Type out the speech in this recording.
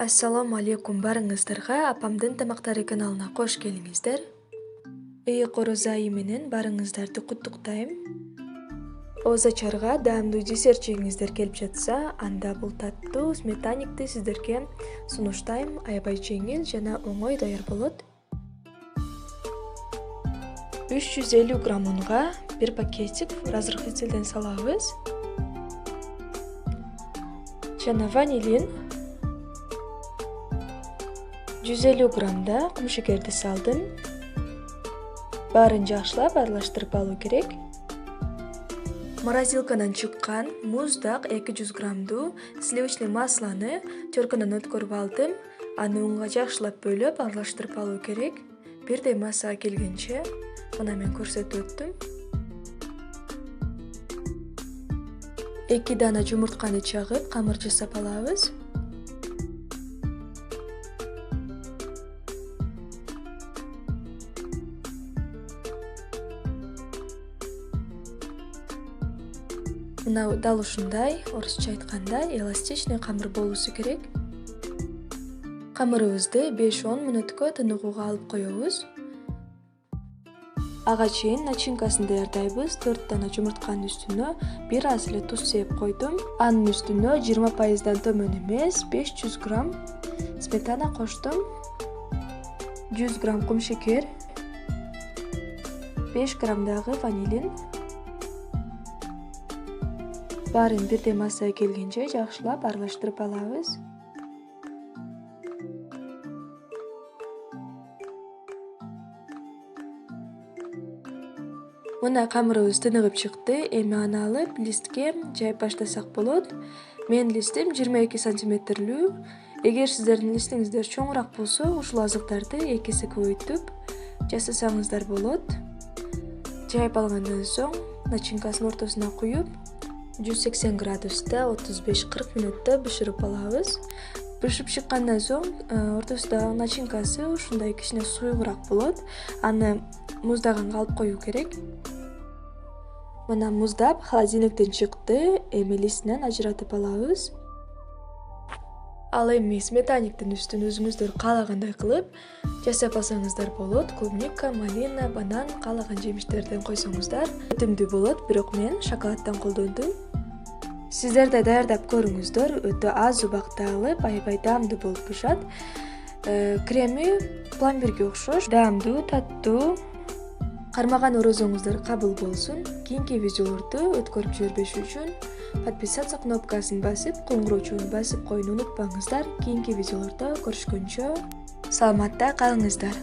Ассаламу алейкум барыңыздарга апамдын тамактары каналына кош келиңиздер. Короза айы менен барыңыздарды куттуктайм. Оозо ачарга даамдуу десерт жегиңиздер келип жатса, анда бул таттуу сметаникти сиздерге сунуштайм. Аябай жеңил жана оңой даяр болот. 350 грамм унга бир пакетик разрыхлителден салабыз. Жана ванилин 150 граммда кумшекерди салдым. Баарын жакшылап аралаштырып алуу керек. Морозилкадан чыккан муздак 200 граммдуу сливочный маслону теркөдөн өткөрүп алдым. Аны унга жакшылап бөлөп аралаштырып алуу керек. Бирдей массага келгенче мына мен көрсөтүп өттүм. 2 дана жумуртканы чагып, камыр жасап алабыз. Мына дал ушундай, орусча айтканда, эластичный камыр болуусу керек. Камырыбызды 5-10 мүнөткө тыныгууга алып коебуз. Ага чейин начинкасын даярдайбыз. 4 дана жумуртканын үстүнө бир аз эле туз сээп койдум. Анын үстүнө 20%дан төмөн эмес 500 грамм сметана коштум. 100 грамм кумшекер, 5 граммдагы ванилин. Баарын бирдей массага келгенче жакшылап аралаштырып алабыз. Мына камырыбыз тыныгып чыкты. Эми аны алып листке жайып баштасак болот. Менин листим 22 сантиметрлүү. Эгер сиздердин листиңиздер чоңураак болсо, ушул азыктарды 2 эсе көбөйтүп жасасаңыздар болот. Жайып алгандан соң начинкасын ортосуна куюп 180 градуста 35-40 мүнөттө бышырып алабыз. Бышып чыккандан соң ортосундагы начинкасы ушундай кичине суюгураак болот. Аны муздаганга алып коюу керек. Мына муздап холодильниктен чыкты. Эми листинен ажыратып алабыз. Ал эми сметаниктин үстүн өзүңүздөр каалагандай кылып жасап алсаңыздар болот. Клубника, малина, банан каалаган жемиштерден койсоңуздар өтүмдүү болот, бирок мен шоколаддан колдондум. Сиздер да даярдап көрүңүздөр. Өтө аз убакта алып, аябай даамдуу болуп пышат. Креми пломбирге окшош. Даамдуу, таттуу. Кармаган орозоңуздар кабыл болсун. Кийинки видеолорду өткөрүп жибербеш үчүн подписаться кнопкасын басып, коңгуроочуну басып коюуну унутпаңыздар. Кийинки видеолордо көрүшкөнчө саламатта калыңыздар.